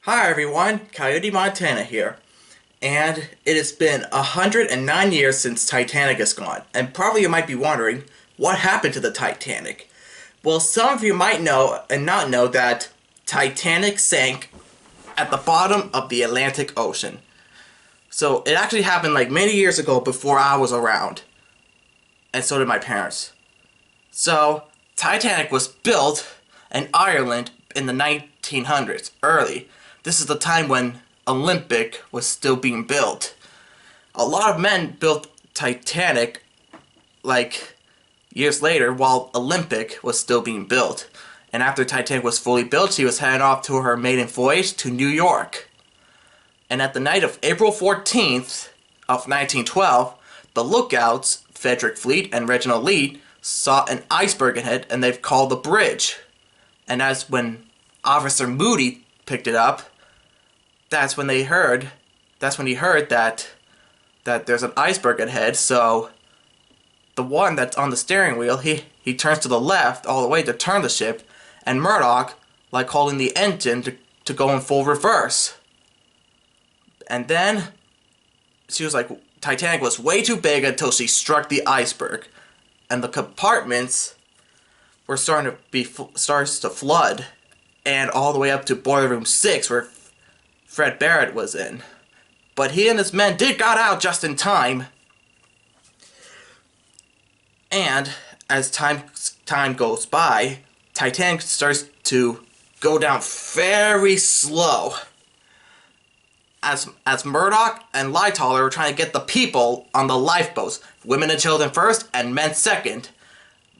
Hi everyone, Coyote Montana here. And it has been 109 years since Titanic is gone. And probably you might be wondering, what happened to the Titanic? Well, some of you might know and not know that Titanic sank at the bottom of the Atlantic Ocean. So it actually happened like many years ago before I was around. And so did my parents. So, Titanic was built in Ireland in the 1900s, early. This is the time when Olympic was still being built. A lot of men built Titanic like years later while Olympic was still being built. And after Titanic was fully built, she was heading off to her maiden voyage to New York. And at the night of April 14th of 1912, the lookouts, Frederick Fleet and Reginald Lee, saw an iceberg ahead and they've called the bridge. And that's when Officer Moody picked it up. That's when he heard that there's an iceberg ahead. So the one that's on the steering wheel, he turns to the left all the way to turn the ship, and Murdoch like holding the engine to go in full reverse. And then she was like, Titanic was way too big until she struck the iceberg, and the compartments were starting to flood, and all the way up to boiler room 6 where Fred Barrett was in. But he and his men did got out just in time. And as time goes by, Titanic starts to go down very slow. As Murdoch and Lightoller were trying to get the people on the lifeboats, women and children first and men second.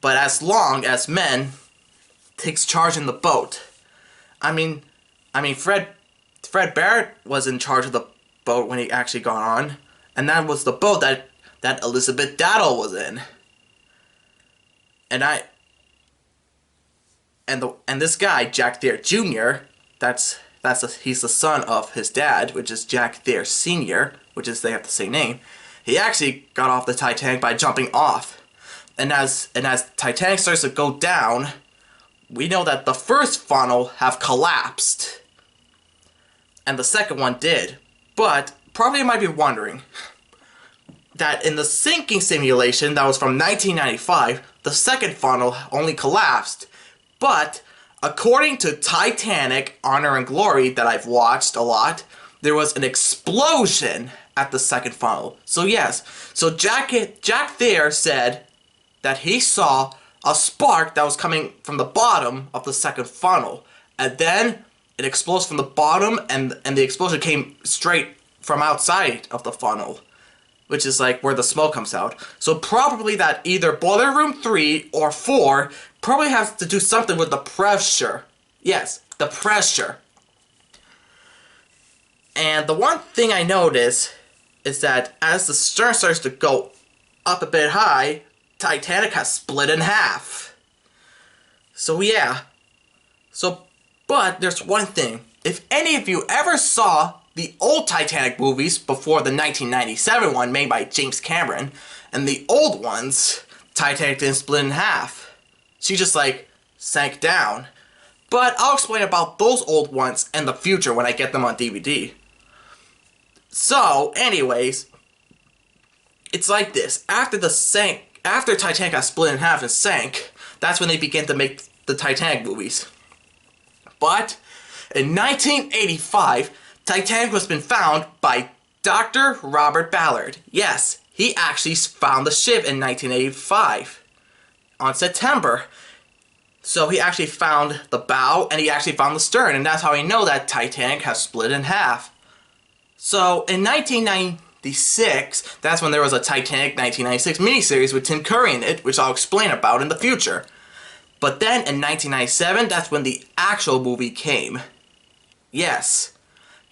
But as long as men takes charge in the boat. I mean Fred Barrett was in charge of the boat when he actually got on, and that was the boat that Elizabeth Daddle was in. And this guy, Jack Thayer Jr., he's the son of his dad, which is Jack Thayer Sr., they have the same name. He actually got off the Titanic by jumping off. And as Titanic starts to go down, we know that the first funnel have collapsed. And the second one did. But probably you might be wondering that in the sinking simulation that was from 1995, the second funnel only collapsed. But according to Titanic Honor and Glory that I've watched a lot, there was an explosion at the second funnel. So yes, so Jack Thayer said that he saw a spark that was coming from the bottom of the second funnel, and then it explodes from the bottom, and the explosion came straight from outside of the funnel, which is like where the smoke comes out. So probably that either boiler room 3 or 4 probably has to do something with the pressure. Yes, the pressure. And the one thing I noticed is that as the stern starts to go up a bit high, Titanic has split in half. So yeah. But there's one thing. If any of you ever saw the old Titanic movies before the 1997 one made by Jame Cameron, and the old ones, Titanic didn't split in half. She just like sank down. But I'll explain about those old ones in the future when I get them on DVD. So, anyways, it's like this. After Titanic got split in half and sank, that's when they began to make the Titanic movies. But in 1985, Titanic was been found by Dr. Robert Ballard. Yes, he actually found the ship in 1985 on September. So he actually found the bow and he actually found the stern, and that's how we know that Titanic has split in half. So in 1996, that's when there was a Titanic 1996 miniseries with Tim Curry in it, which I'll explain about in the future. But then in 1997, that's when the actual movie came. Yes.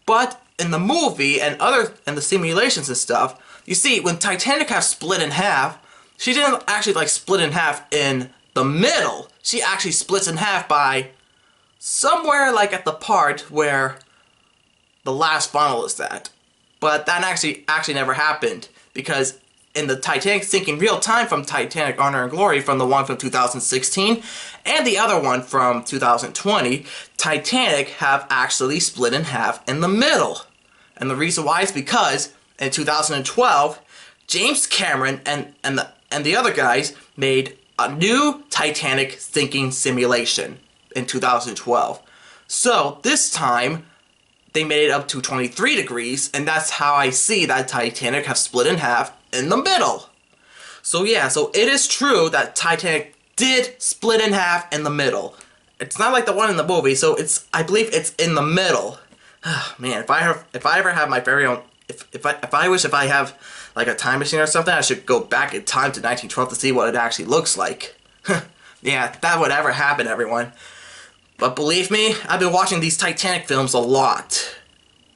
But in the movie and the simulations and stuff, you see, when Titanic has split in half, she didn't actually like split in half in the middle. She actually splits in half by somewhere like at the part where the last funnel is at. But that actually never happened, because in the Titanic sinking real time from Titanic Honor and Glory, from the one from 2016 and the other one from 2020, Titanic have actually split in half in the middle. And the reason why is because in 2012, Jame Cameron and the other guys made a new Titanic sinking simulation in 2012. So this time, they made it up to 23 degrees, and that's how I see that Titanic have split in half in the middle. So yeah, so it is true that Titanic did split in half in the middle. It's not like the one in the movie, so I believe it's in the middle. Man, if I ever have my very own, if I have like a time machine or something, I should go back in time to 1912 to see what it actually looks like. Yeah, if that would ever happen, everyone. But believe me, I've been watching these Titanic films a lot.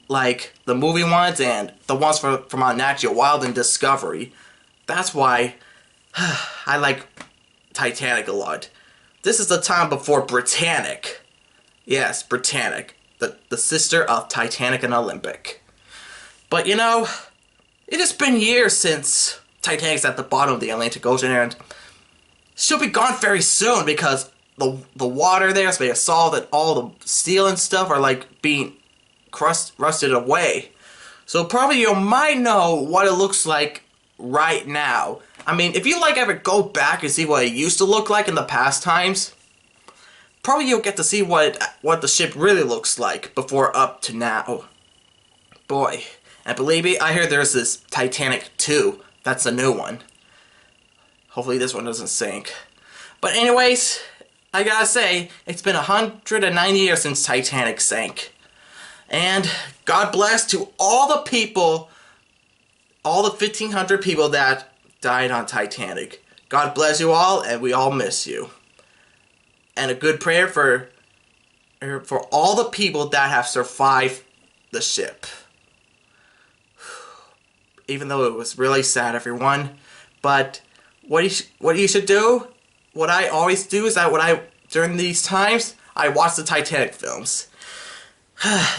Like the movie ones and the ones from NAT GEO and Discovery. That's why I like Titanic a lot. This is the time before Britannic. Yes, Britannic. The sister of Titanic and Olympic. But you know, it has been years since Titanic's at the bottom of the Atlantic Ocean, and she'll be gone very soon because the water there is made of salt, and all the steel and stuff are like being rusted away. So probably you might know what it looks like right now. I mean, if you like ever go back and see what it used to look like in the past times, probably you'll get to see what the ship really looks like before up to now. Boy, and believe me, I hear there's this Titanic 2. That's a new one. Hopefully this one doesn't sink. But anyways, I gotta say, it's been 190 years since Titanic sank. And God bless to all the people, all the 1,500 people that died on Titanic. God bless you all, and we all miss you. And a good prayer for all the people that have survived the ship. Even though it was really sad, everyone. But what you should do, what I always do is that during these times, I watch the Titanic films.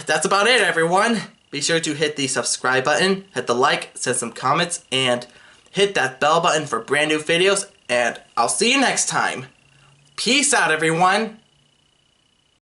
That's about it, everyone. Be sure to hit the subscribe button, hit the like, send some comments, and hit that bell button for brand new videos. And I'll see you next time. Peace out, everyone.